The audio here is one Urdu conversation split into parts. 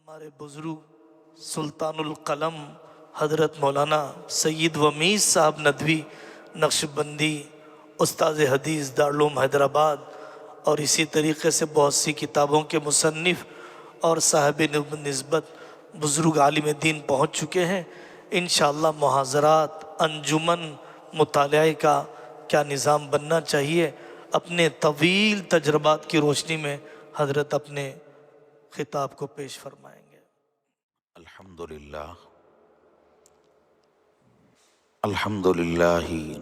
ہمارے بزرگ سلطان القلم حضرت مولانا سید ومیز صاحب ندوی نقشبندی استاد حدیث دارالعلوم حیدرآباد اور اسی طریقے سے بہت سی کتابوں کے مصنف اور صاحب نسبت بزرگ عالم دین پہنچ چکے ہیں۔ انشاءاللہ محاضرات انجمن مطالعے کا کیا نظام بننا چاہیے، اپنے طویل تجربات کی روشنی میں حضرت اپنے خطاب کو پیش فرمائیں گے۔ الحمدللہ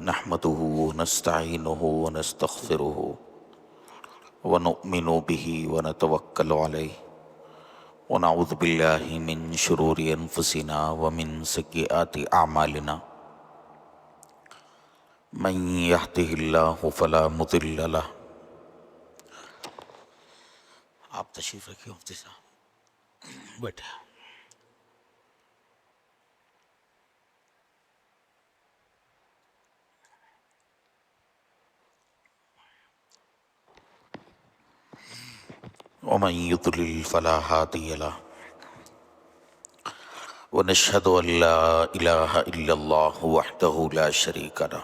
نحمده ونستعینه ونستغفره ونؤمن به ونتوکل علیہ ونعوذ باللہ من شرور انفسنا ومن سیئات اعمالنا من یهده اللہ فلا مضل له۔ آپ تشریف رکھیے مفتی صاحب، بیٹھے۔ ومن يضلل فلا هادي له ونشهد أن لا إله إلا الله وحده لا شريك له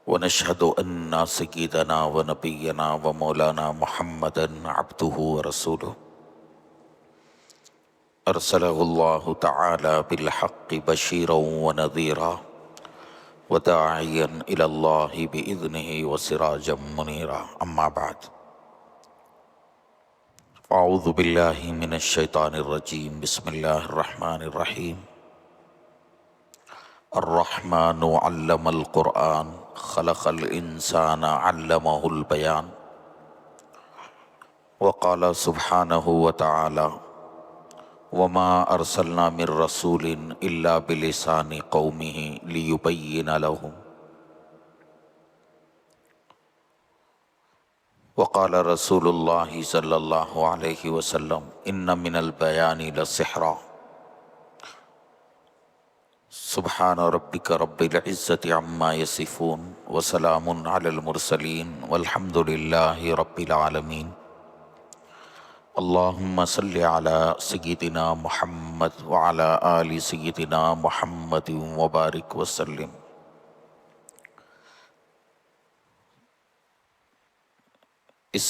ونشهد أن سيدنا ونبينا ومولانا محمدا عبده ورسوله أرسله الله تعالى بالحق بشيرا ونذيرا وداعيا إلى الله بإذنه وسراجا منيرا، أما بعد، اعوذ باللہ من الشیطان الرجیم، بسم اللہ الرحمن الرحیم۔ الرحمن علم القرآن خلق الانسان علمہ البیان، وقال سبحانہ وتعالی وما ارسلنا من رسول الا بلسان قومہ لیبین لہم، وقال رسول اللہ صلی اللہ علیہ وسلم ان من البیان لسحرا۔ سبحان ربک رب العزت عما یصفون وسلام علی المرسلین والحمد للہ رب العالمین۔ اللہم صل علی سیدنا محمد وعلی آل سیدنا محمد وبارک وسلم۔ اس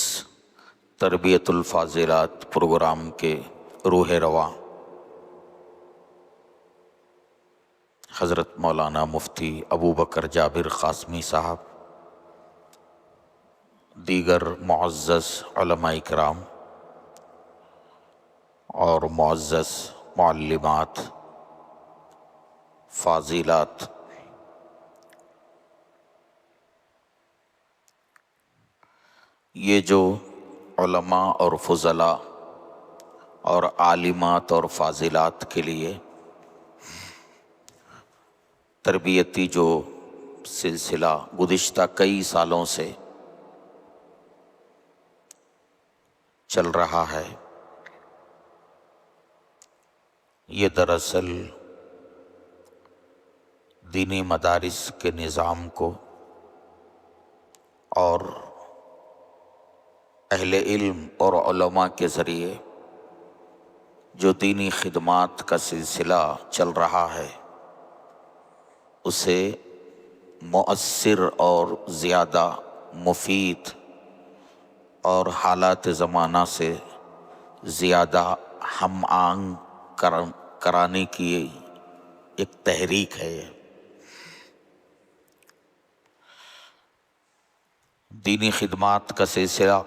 تربیت الفاضلات پروگرام کے روح رواں حضرت مولانا مفتی ابو بکر جابر قاسمی صاحب، دیگر معزز علماء کرام اور معزز معلمات فاضلات، یہ جو علماء اور فضلاء اور عالمات اور فاضلات کے لیے تربیتی جو سلسلہ گزشتہ کئی سالوں سے چل رہا ہے، یہ دراصل دینی مدارس کے نظام کو اور اہل علم اور علماء کے ذریعے جو دینی خدمات کا سلسلہ چل رہا ہے، اسے مؤثر اور زیادہ مفید اور حالات زمانہ سے زیادہ ہم آہنگ کرانے کی ایک تحریک ہے۔ یہ دینی خدمات کا سلسلہ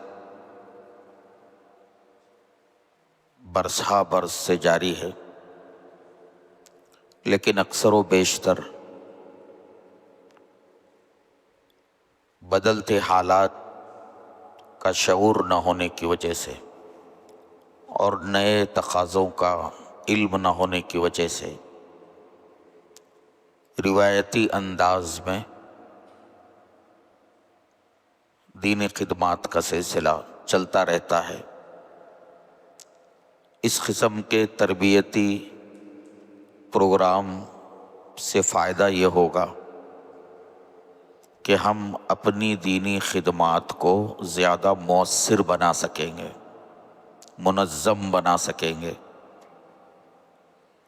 برسہ برس سے جاری ہے، لیکن اکثر و بیشتر بدلتے حالات کا شعور نہ ہونے کی وجہ سے اور نئے تقاضوں کا علم نہ ہونے کی وجہ سے روایتی انداز میں دینی خدمات کا سلسلہ چلتا رہتا ہے۔ اس قسم کے تربیتی پروگرام سے فائدہ یہ ہوگا کہ ہم اپنی دینی خدمات کو زیادہ مؤثر بنا سکیں گے، منظم بنا سکیں گے،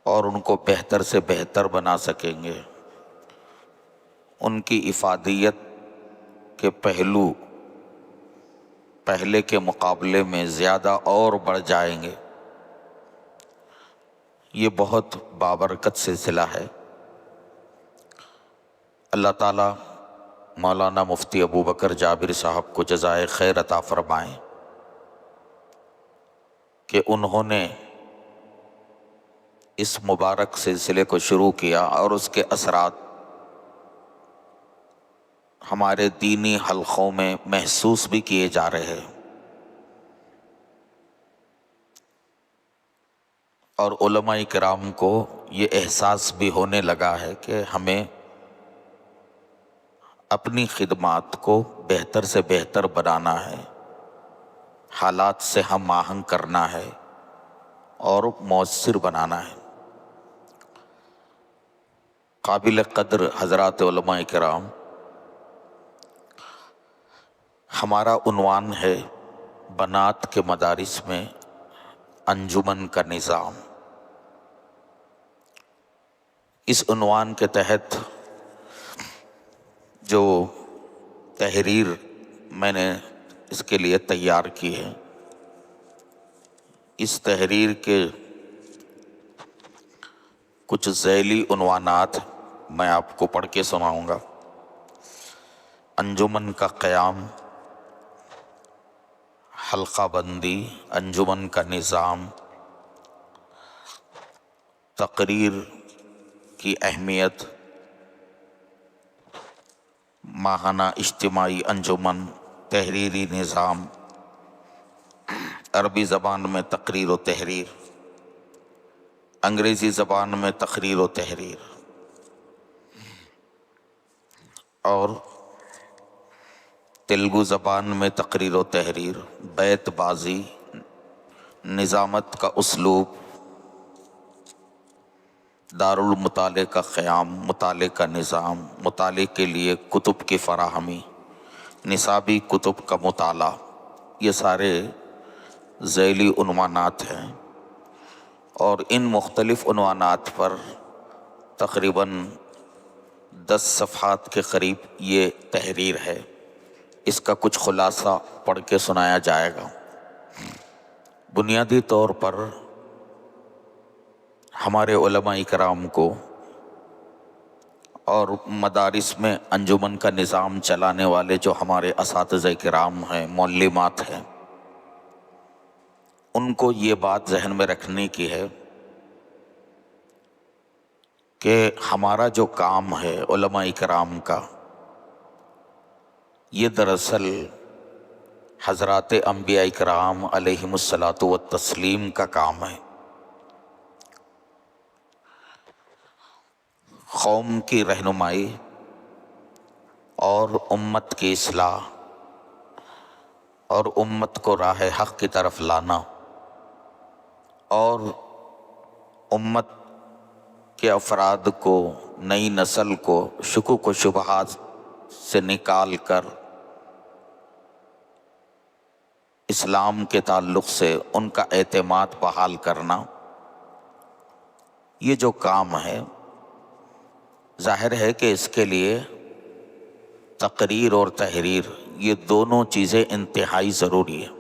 اور ان کو بہتر سے بہتر بنا سکیں گے، ان کی افادیت کے پہلو پہلے کے مقابلے میں زیادہ اور بڑھ جائیں گے۔ یہ بہت بابرکت سلسلہ ہے۔ اللہ تعالیٰ مولانا مفتی ابوبکر جابر صاحب کو جزائے خیر عطا فرمائیں کہ انہوں نے اس مبارک سلسلے کو شروع کیا اور اس کے اثرات ہمارے دینی حلقوں میں محسوس بھی کیے جا رہے ہیں، اور علماء کرام کو یہ احساس بھی ہونے لگا ہے کہ ہمیں اپنی خدمات کو بہتر سے بہتر بنانا ہے، حالات سے ہم آہنگ کرنا ہے اور مؤثر بنانا ہے۔ قابل قدر حضرات علماء کرام، ہمارا عنوان ہے بنات کے مدارس میں انجمن کا نظام۔ اس عنوان کے تحت جو تحریر میں نے اس کے لیے تیار کی ہے، اس تحریر کے کچھ ذیلی عنوانات میں آپ کو پڑھ کے سناؤں گا۔ انجمن کا قیام، حلقہ بندی، انجمن کا نظام، تقریر کی اہمیت، ماہانہ اجتماعی انجمن، تحریری نظام، عربی زبان میں تقریر و تحریر، انگریزی زبان میں تقریر و تحریر، اور تیلگو زبان میں تقریر و تحریر، بیت بازی، نظامت کا اسلوب، دارالمطالعے کا قیام، مطالعے کا نظام، مطالعے کے لیے کتب کی فراہمی، نصابی کتب کا مطالعہ، یہ سارے ذیلی عنوانات ہیں، اور ان مختلف عنوانات پر تقریباً 10 صفحات کے قریب یہ تحریر ہے۔ اس کا کچھ خلاصہ پڑھ کے سنایا جائے گا۔ بنیادی طور پر ہمارے علماء کرام کو اور مدارس میں انجمن کا نظام چلانے والے جو ہمارے اساتذہ کرام ہیں، معلمات ہیں، ان کو یہ بات ذہن میں رکھنے کی ہے کہ ہمارا جو کام ہے علماء کرام کا، یہ دراصل حضرات انبیاء کرام علیہم الصلاۃ والتسلیم کا کام ہے۔ قوم کی رہنمائی اور امت کی اصلاح اور امت کو راہ حق کی طرف لانا، اور امت کے افراد کو، نئی نسل کو شکوک و شبہات سے نکال کر اسلام کے تعلق سے ان کا اعتماد بحال کرنا، یہ جو کام ہے، ظاہر ہے کہ اس کے لیے تقریر اور تحریر، یہ دونوں چیزیں انتہائی ضروری ہے۔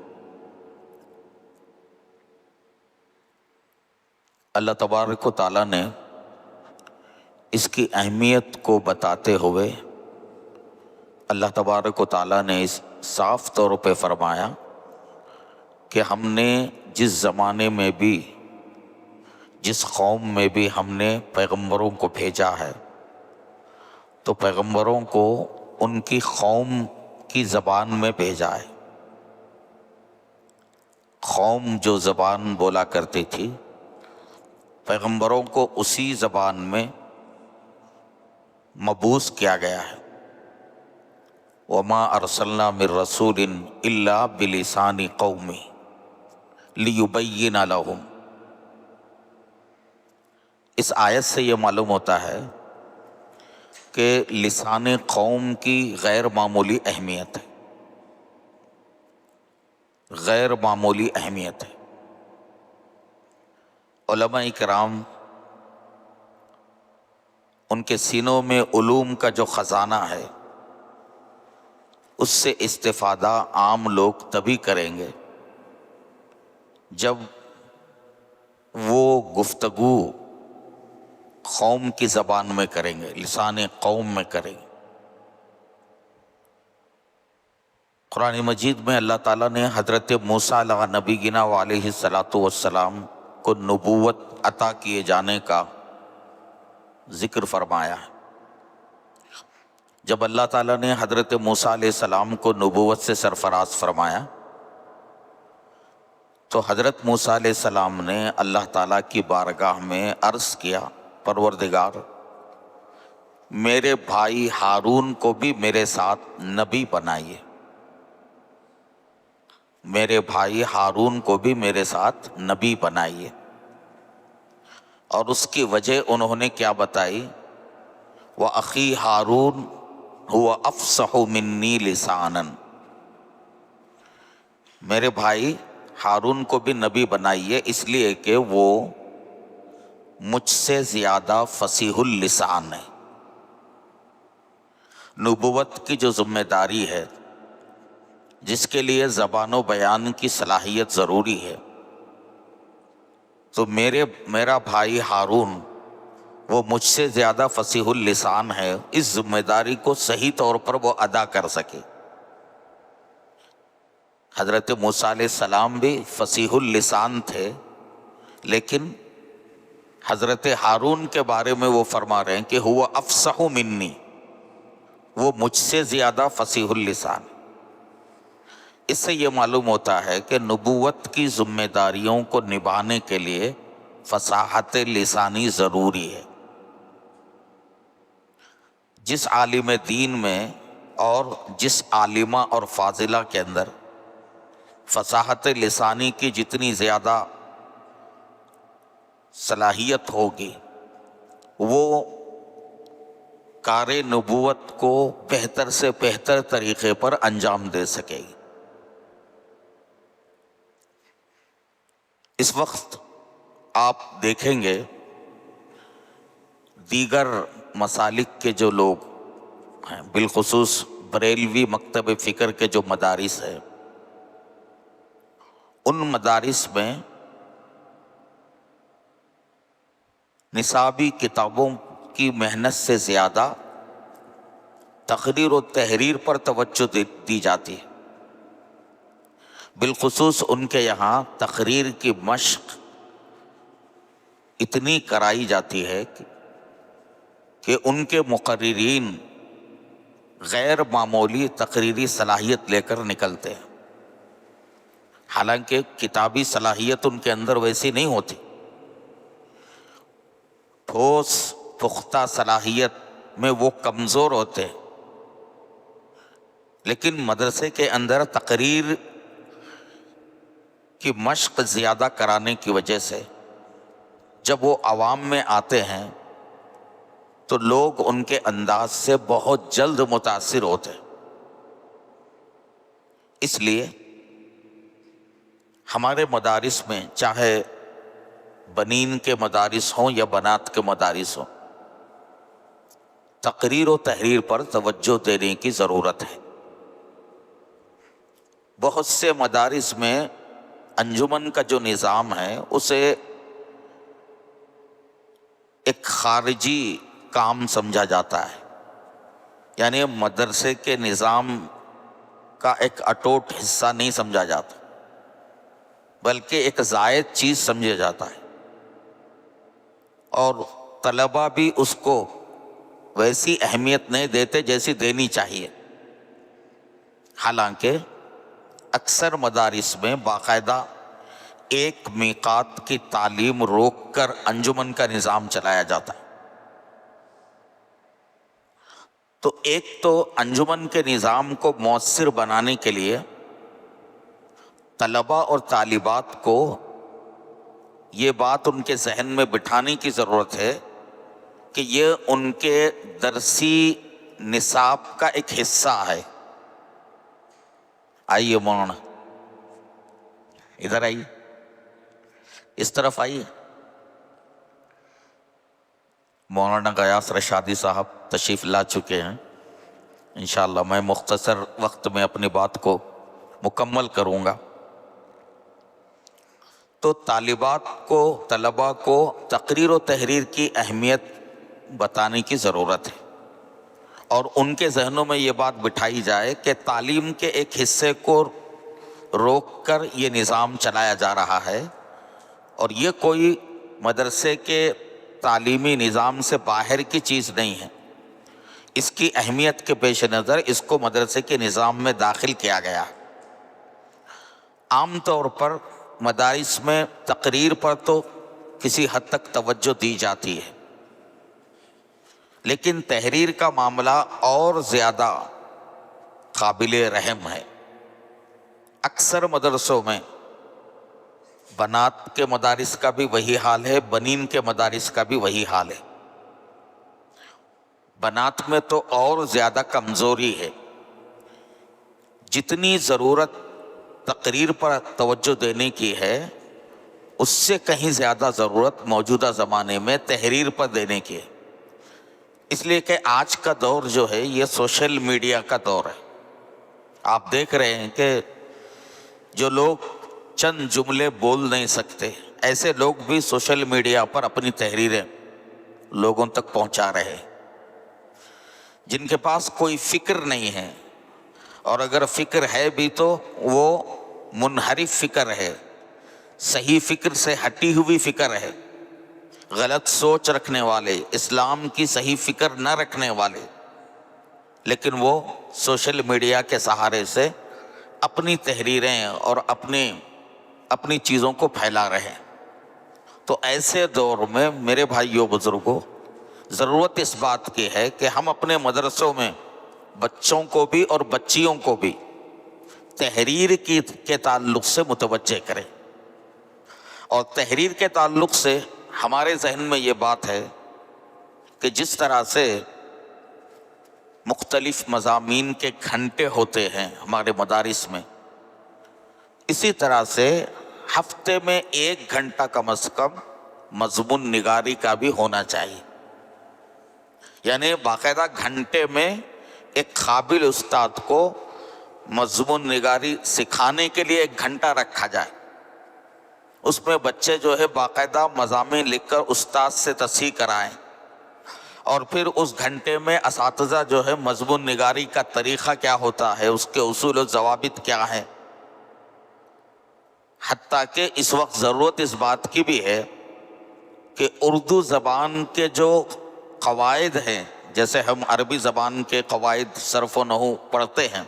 اللہ تبارک و تعالیٰ نے اس کی اہمیت کو بتاتے ہوئے اللہ تبارک و تعالیٰ نے اس صاف طور پہ فرمایا کہ ہم نے جس زمانے میں بھی، جس قوم میں بھی ہم نے پیغمبروں کو بھیجا ہے، تو پیغمبروں کو ان کی قوم کی زبان میں بھیجا ہے۔ قوم جو زبان بولا کرتی تھی، پیغمبروں کو اسی زبان میں مبعوث کیا گیا ہے۔ وَمَا أَرْسَلْنَا مِن رَّسُولٍ إِلَّا بِلِسَانِ قَوْمِهِ لِيُبَيِّنَ لَهُمْ۔ اس آیت سے یہ معلوم ہوتا ہے کہ لسان قوم کی غیر معمولی اہمیت ہے، غیر معمولی اہمیت ہے۔ علماء کرام ان کے سینوں میں علوم کا جو خزانہ ہے اس سے استفادہ عام لوگ تبھی کریں گے جب وہ گفتگو قوم کی زبان میں کریں گے، لسان قوم میں کریں گے۔ قرآن مجید میں اللہ تعالیٰ نے حضرت موسیٰ علیہ نبینا علیہ الصلاۃ والسلام کو نبوت عطا کیے جانے کا ذکر فرمایا ہے۔ جب اللہ تعالیٰ نے حضرت موسیٰ علیہ السلام کو نبوت سے سرفراز فرمایا تو حضرت موسیٰ علیہ السلام نے اللہ تعالیٰ کی بارگاہ میں عرض کیا، پروردگار میرے بھائی ہارون کو بھی میرے ساتھ نبی بنائیے، میرے بھائی ہارون کو بھی میرے ساتھ نبی بنائیے۔ اور اس کی وجہ انہوں نے کیا بتائی؟ وَأَخِي ہارون هُوَ أَفْصَحُ مِنِّي لِسَانًا، میرے بھائی ہارون کو بھی نبی بنائیے اس لیے کہ وہ مجھ سے زیادہ فصیح اللسان ہے۔ نبوت کی جو ذمہ داری ہے، جس کے لیے زبان و بیان کی صلاحیت ضروری ہے، تو میرا بھائی ہارون وہ مجھ سے زیادہ فصیح اللسان ہے، اس ذمہ داری کو صحیح طور پر وہ ادا کر سکے۔ حضرت موسیٰ علیہ السلام بھی فصیح اللسان تھے، لیکن حضرت ہارون کے بارے میں وہ فرما رہے ہیں کہ ہوا افصح منی، وہ مجھ سے زیادہ فصیح اللسان۔ اس سے یہ معلوم ہوتا ہے کہ نبوت کی ذمہ داریوں کو نبھانے کے لیے فصاحت لسانی ضروری ہے۔ جس عالم دین میں اور جس عالمہ اور فاضلہ کے اندر فصاحت لسانی کی جتنی زیادہ صلاحیت ہوگی، وہ کار نبوت کو بہتر سے بہتر طریقے پر انجام دے سکے گی۔ اس وقت آپ دیکھیں گے دیگر مسالک کے جو لوگ ہیں، بالخصوص بریلوی مکتب فکر کے جو مدارس ہیں، ان مدارس میں نصابی کتابوں کی محنت سے زیادہ تقریر و تحریر پر توجہ دی جاتی ہے۔ بالخصوص ان کے یہاں تقریر کی مشق اتنی کرائی جاتی ہے کہ ان کے مقررین غیر معمولی تقریری صلاحیت لے کر نکلتے ہیں، حالانکہ کتابی صلاحیت ان کے اندر ویسی نہیں ہوتی۔ ٹھوس پختہ صلاحیت میں وہ کمزور ہوتے ہیں، لیکن مدرسے کے اندر تقریر کی مشق زیادہ کرانے کی وجہ سے جب وہ عوام میں آتے ہیں تو لوگ ان کے انداز سے بہت جلد متاثر ہوتے ہیں۔ اس لیے ہمارے مدارس میں، چاہے بنین کے مدارس ہوں یا بنات کے مدارس ہوں، تقریر و تحریر پر توجہ دینے کی ضرورت ہے۔ بہت سے مدارس میں انجمن کا جو نظام ہے اسے ایک خارجی کام سمجھا جاتا ہے، یعنی مدرسے کے نظام کا ایک اٹوٹ حصہ نہیں سمجھا جاتا، بلکہ ایک زائد چیز سمجھا جاتا ہے، اور طلبہ بھی اس کو ویسی اہمیت نہیں دیتے جیسی دینی چاہیے۔ حالانکہ اکثر مدارس میں باقاعدہ ایک میقات کی تعلیم روک کر انجمن کا نظام چلایا جاتا ہے۔ تو ایک تو انجمن کے نظام کو مؤثر بنانے کے لیے طلباء اور طالبات کو یہ بات ان کے ذہن میں بٹھانے کی ضرورت ہے کہ یہ ان کے درسی نصاب کا ایک حصہ ہے۔ آئیے مولانا، ادھر آئیے، اس طرف آئیے۔ مولانا غیاث رشادی صاحب تشریف لا چکے ہیں. انشاءاللہ میں مختصر وقت میں اپنی بات کو مکمل کروں گا. تو طلباء کو تقریر و تحریر کی اہمیت بتانے کی ضرورت ہے، اور ان کے ذہنوں میں یہ بات بٹھائی جائے کہ تعلیم کے ایک حصے کو روک کر یہ نظام چلایا جا رہا ہے، اور یہ کوئی مدرسے کے تعلیمی نظام سے باہر کی چیز نہیں ہے. اس کی اہمیت کے پیش نظر اس کو مدرسے کے نظام میں داخل کیا گیا. عام طور پر مدارس میں تقریر پر تو کسی حد تک توجہ دی جاتی ہے، لیکن تحریر کا معاملہ اور زیادہ قابل رحم ہے. اکثر مدرسوں میں بنات کے مدارس کا بھی وہی حال ہے، بنین کے مدارس کا بھی وہی حال ہے. بنات میں تو اور زیادہ کمزوری ہے. جتنی ضرورت تقریر پر توجہ دینے کی ہے، اس سے کہیں زیادہ ضرورت موجودہ زمانے میں تحریر پر دینے کی ہے. اس لیے کہ آج کا دور جو ہے یہ سوشل میڈیا کا دور ہے. آپ دیکھ رہے ہیں کہ جو لوگ چند جملے بول نہیں سکتے، ایسے لوگ بھی سوشل میڈیا پر اپنی تحریریں لوگوں تک پہنچا رہے ہیں. جن کے پاس کوئی فکر نہیں ہے، اور اگر فکر ہے بھی تو وہ منحرف فکر ہے، صحیح فکر سے ہٹی ہوئی فکر ہے، غلط سوچ رکھنے والے، اسلام کی صحیح فکر نہ رکھنے والے، لیکن وہ سوشل میڈیا کے سہارے سے اپنی تحریریں اور اپنی چیزوں کو پھیلا رہے ہیں. تو ایسے دور میں میرے بھائیوں بزرگوں، ضرورت اس بات کی ہے کہ ہم اپنے مدرسوں میں بچوں کو بھی اور بچیوں کو بھی تحریر کے تعلق سے متوجہ کریں. اور تحریر کے تعلق سے ہمارے ذہن میں یہ بات ہے کہ جس طرح سے مختلف مضامین کے گھنٹے ہوتے ہیں ہمارے مدارس میں، اسی طرح سے ہفتے میں 1 گھنٹہ کم از کم مضمون نگاری کا بھی ہونا چاہیے. یعنی باقاعدہ گھنٹے میں ایک قابل استاد کو مضمون نگاری سکھانے کے لیے 1 گھنٹہ رکھا جائے. اس میں بچے جو ہے باقاعدہ مضامین لکھ کر استاد سے تصحیح کرائیں، اور پھر اس گھنٹے میں اساتذہ جو ہے مضمون نگاری کا طریقہ کیا ہوتا ہے، اس کے اصول و ضوابط کیا ہیں. حتیٰ کہ اس وقت ضرورت اس بات کی بھی ہے کہ اردو زبان کے جو قواعد ہیں، جیسے ہم عربی زبان کے قواعد صرف و نحو پڑھتے ہیں،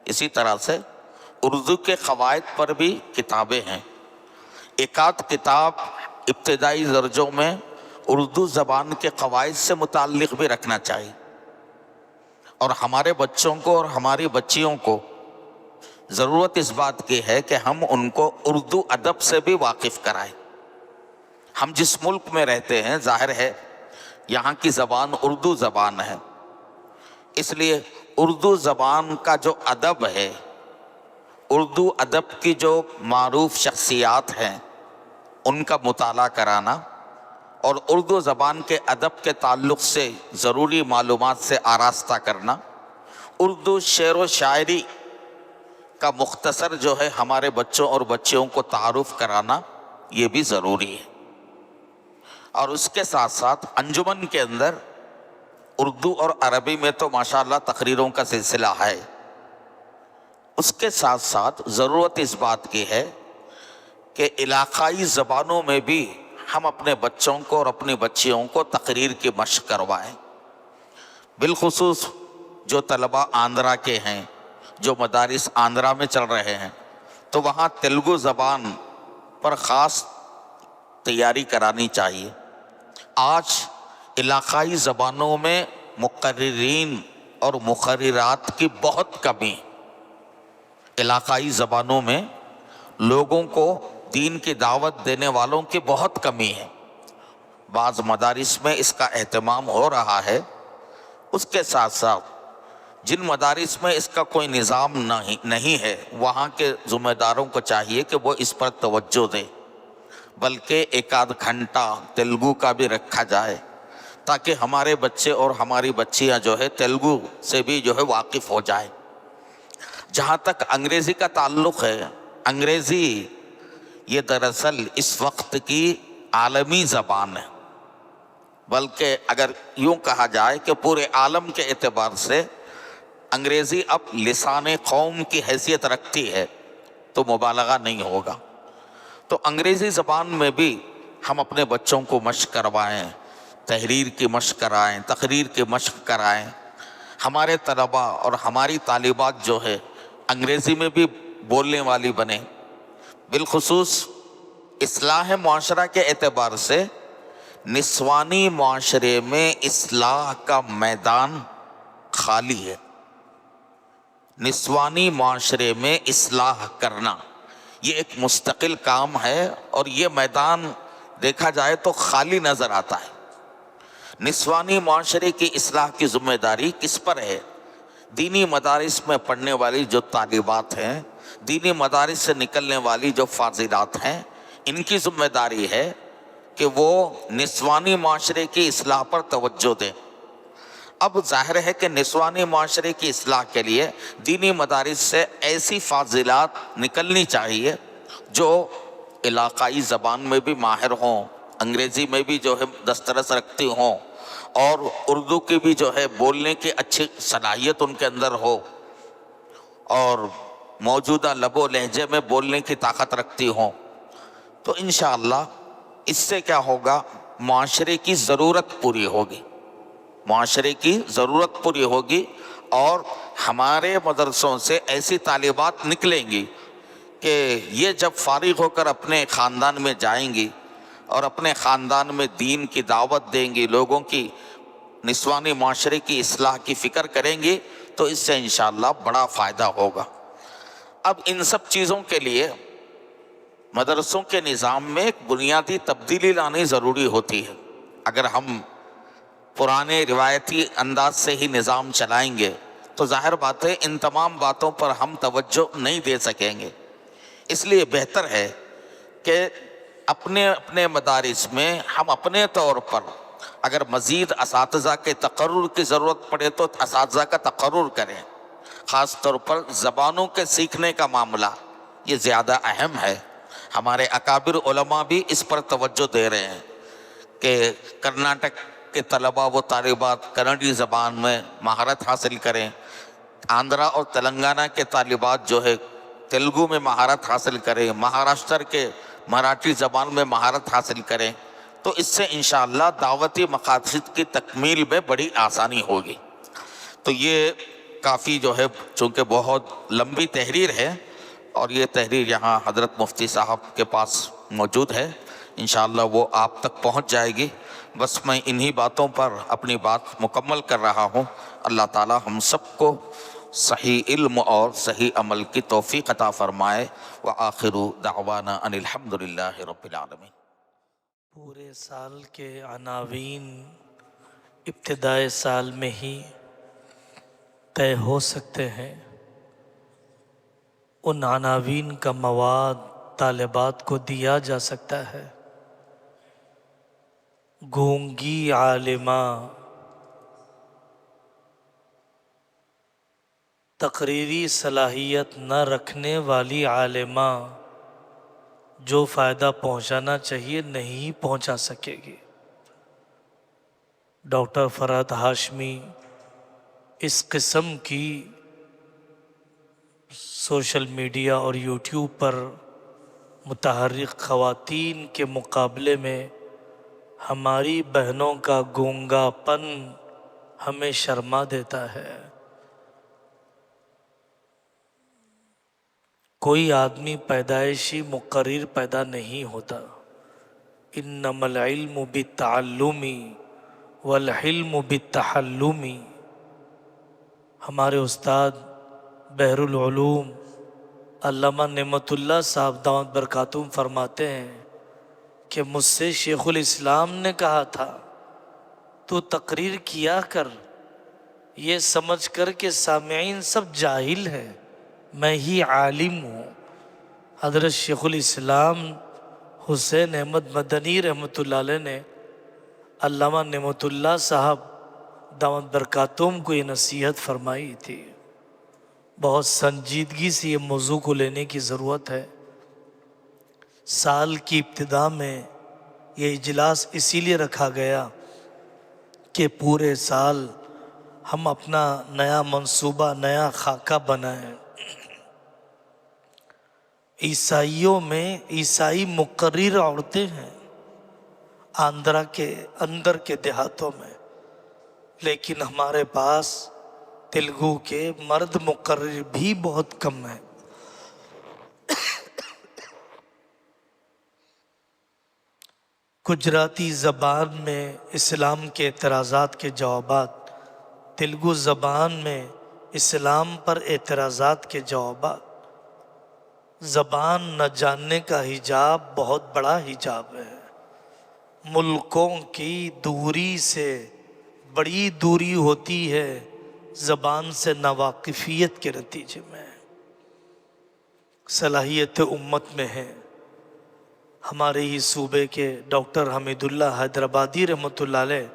اسی طرح سے اردو کے قواعد پر بھی کتابیں ہیں. ایک آدھ کتاب ابتدائی درجوں میں اردو زبان کے قواعد سے متعلق بھی رکھنا چاہیے. اور ہمارے بچوں کو اور ہماری بچیوں کو ضرورت اس بات کی ہے کہ ہم ان کو اردو ادب سے بھی واقف کرائیں. ہم جس ملک میں رہتے ہیں ظاہر ہے یہاں کی زبان اردو زبان ہے، اس لیے اردو زبان کا جو ادب ہے، اردو ادب کی جو معروف شخصیات ہیں ان کا مطالعہ کرانا، اور اردو زبان کے ادب کے تعلق سے ضروری معلومات سے آراستہ کرنا، اردو شعر و شاعری کا مختصر جو ہے ہمارے بچوں اور بچیوں کو تعارف کرانا، یہ بھی ضروری ہے. اور اس کے ساتھ ساتھ انجمن کے اندر اردو اور عربی میں تو ماشاءاللہ تقریروں کا سلسلہ ہے. اس کے ساتھ ساتھ ضرورت اس بات کی ہے کہ علاقائی زبانوں میں بھی ہم اپنے بچوں کو اور اپنی بچیوں کو تقریر کی مشق کروائیں. بالخصوص جو طلباء آندھرا کے ہیں، جو مدارس آندھرا میں چل رہے ہیں، تو وہاں تیلگو زبان پر خاص تیاری کرانی چاہیے. آج علاقائی زبانوں میں مقررین اور مقررات کی بہت کمی. علاقائی زبانوں میں لوگوں کو دین کی دعوت دینے والوں کی بہت کمی ہے. بعض مدارس میں اس کا اہتمام ہو رہا ہے. اس کے ساتھ ساتھ جن مدارس میں اس کا کوئی نظام نہیں ہے، وہاں کے ذمہ داروں کو چاہیے کہ وہ اس پر توجہ دیں، بلکہ 1 آدھ گھنٹہ تیلگو کا بھی رکھا جائے تاکہ ہمارے بچے اور ہماری بچیاں جو ہے تیلگو سے بھی جو ہے واقف ہو جائیں۔ جہاں تک انگریزی کا تعلق ہے، انگریزی یہ دراصل اس وقت کی عالمی زبان ہے، بلکہ اگر یوں کہا جائے کہ پورے عالم کے اعتبار سے انگریزی اب لسان قوم کی حیثیت رکھتی ہے، تو مبالغہ نہیں ہوگا۔ تو انگریزی زبان میں بھی ہم اپنے بچوں کو مشق کروائیں، تحریر کی مشق کرائیں، تقریر کی مشق کرائیں۔ ہمارے طلباء اور ہماری طالبات جو ہے انگریزی میں بھی بولنے والی بنیں۔ بالخصوص اصلاح معاشرہ کے اعتبار سے نسوانی معاشرے میں اصلاح کا میدان خالی ہے۔ نسوانی معاشرے میں اصلاح کرنا یہ ایک مستقل کام ہے، اور یہ میدان دیکھا جائے تو خالی نظر آتا ہے۔ نسوانی معاشرے کی اصلاح کی ذمہ داری کس پر ہے؟ دینی مدارس میں پڑھنے والی جو طالبات ہیں، دینی مدارس سے نکلنے والی جو فاضلات ہیں، ان کی ذمہ داری ہے کہ وہ نسوانی معاشرے کی اصلاح پر توجہ دیں۔ اب ظاہر ہے کہ نسوانی معاشرے کی اصلاح کے لیے دینی مدارس سے ایسی فاضلات نکلنی چاہیے جو علاقائی زبان میں بھی ماہر ہوں، انگریزی میں بھی جو ہے دسترس رکھتی ہوں، اور اردو کی بھی جو ہے بولنے کی اچھی صلاحیت ان کے اندر ہو، اور موجودہ لب و لہجے میں بولنے کی طاقت رکھتی ہوں۔ تو انشاءاللہ اس سے کیا ہوگا؟ معاشرے کی ضرورت پوری ہوگی، معاشرے کی ضرورت پوری ہوگی، اور ہمارے مدرسوں سے ایسی طالبات نکلیں گی کہ یہ جب فارغ ہو کر اپنے خاندان میں جائیں گی اور اپنے خاندان میں دین کی دعوت دیں گی، لوگوں کی نسوانی معاشرے کی اصلاح کی فکر کریں گی، تو اس سے انشاءاللہ بڑا فائدہ ہوگا۔ اب ان سب چیزوں کے لیے مدرسوں کے نظام میں ایک بنیادی تبدیلی لانی ضروری ہوتی ہے۔ اگر ہم پرانے روایتی انداز سے ہی نظام چلائیں گے تو ظاہر بات ہے ان تمام باتوں پر ہم توجہ نہیں دے سکیں گے۔ اس لیے بہتر ہے کہ اپنے اپنے مدارس میں ہم اپنے طور پر اگر مزید اساتذہ کے تقرر کی ضرورت پڑے تو اساتذہ کا تقرر کریں۔ خاص طور پر زبانوں کے سیکھنے کا معاملہ یہ زیادہ اہم ہے۔ ہمارے اکابر علماء بھی اس پر توجہ دے رہے ہیں کہ کرناٹک کے طلباء و طالبات کنڑی زبان میں مہارت حاصل کریں، آندھرا اور تلنگانہ کے طالبات جو ہے تیلگو میں مہارت حاصل کریں، مہاراشٹر کے مراٹھی زبان میں مہارت حاصل کریں، تو اس سے انشاءاللہ دعوتی مقاصد کی تکمیل میں بڑی آسانی ہوگی۔ تو یہ کافی جو ہے چونکہ بہت لمبی تحریر ہے، اور یہ تحریر یہاں حضرت مفتی صاحب کے پاس موجود ہے، انشاءاللہ وہ آپ تک پہنچ جائے گی۔ بس میں انہی باتوں پر اپنی بات مکمل کر رہا ہوں۔ اللہ تعالی ہم سب کو صحیح علم اور صحیح عمل کی توفیق عطا فرمائے۔ وآخر دعوانا ان الحمدللہ رب العالمین۔ پورے سال کے عناوین ابتدائے سال میں ہی طے ہو سکتے ہیں۔ ان عناوین کا مواد طالبات کو دیا جا سکتا ہے۔ گونگی عالمہ، تقریری صلاحیت نہ رکھنے والی عالمہ جو فائدہ پہنچانا چاہیے نہیں پہنچا سکے گی۔ ڈاکٹر فرحت ہاشمی اس قسم کی سوشل میڈیا اور یوٹیوب پر متحرک خواتین کے مقابلے میں ہماری بہنوں کا گونگا پن ہمیں شرما دیتا ہے۔ کوئی آدمی پیدائشی مقرر پیدا نہیں ہوتا۔ انما العلم بالتعلم والحلم بالتحلم۔ ہمارے استاد بحر العلوم علامہ نعمت اللہ صاحب دامت برکاتہم فرماتے ہیں کہ مجھ سے شیخ الاسلام نے کہا تھا تو تقریر کیا کر یہ سمجھ کر کہ سامعین سب جاہل ہیں، میں ہی عالم ہوں۔ حضرت شیخ الاسلام حسین احمد مدنی رحمۃ اللہ علیہ نے علامہ نعمت اللہ صاحب دامت برکاتہم کو یہ نصیحت فرمائی تھی. بہت سنجیدگی سے یہ موضوع کو لینے کی ضرورت ہے. سال کی ابتدا میں یہ اجلاس اسی لیے رکھا گیا کہ پورے سال ہم اپنا نیا منصوبہ، نیا خاکہ بنائیں. عیسائیوں میں عیسائی مقرر عورتیں ہیں آندھرا کے اندر کے دیہاتوں میں، لیکن ہمارے پاس تلگو کے مرد مقرر بھی بہت کم ہیں. گجراتی زبان میں اسلام کے اعتراضات کے جوابات، تلگو زبان میں اسلام پر اعتراضات کے جوابات. زبان نہ جاننے کا حجاب بہت بڑا حجاب ہے. ملکوں کی دوری سے بڑی دوری ہوتی ہے زبان سے ناواقفیت کے نتیجے میں. صلاحیت امت میں ہے. ہمارے ہی صوبے کے ڈاکٹر حمید اللہ حیدرآبادی رحمۃ اللہ علیہ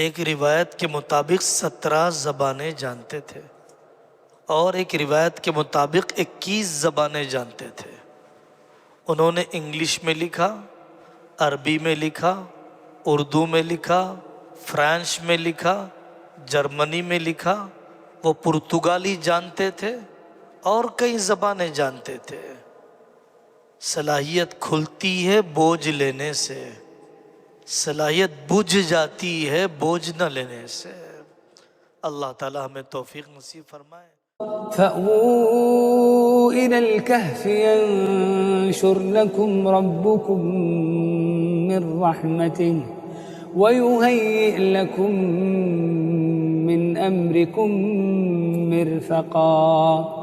ایک روایت کے مطابق 17 زبانیں جانتے تھے اور ایک روایت کے مطابق 21 زبانیں جانتے تھے. انہوں نے انگلش میں لکھا، عربی میں لکھا، اردو میں لکھا، فرانس میں لکھا، جرمنی میں لکھا. وہ پرتگالی جانتے تھے اور کئی زبانیں جانتے تھے. صلاحیت کھلتی ہے بوجھ لینے سے، صلاحیت بجھ جاتی ہے بوجھ نہ لینے سے. اللہ تعالی ہمیں توفیق نصیب فرمائے. فأووا إلى الكهف ينشر لكم ربكم من رحمته ويهيئ لكم من أمركم مرفقا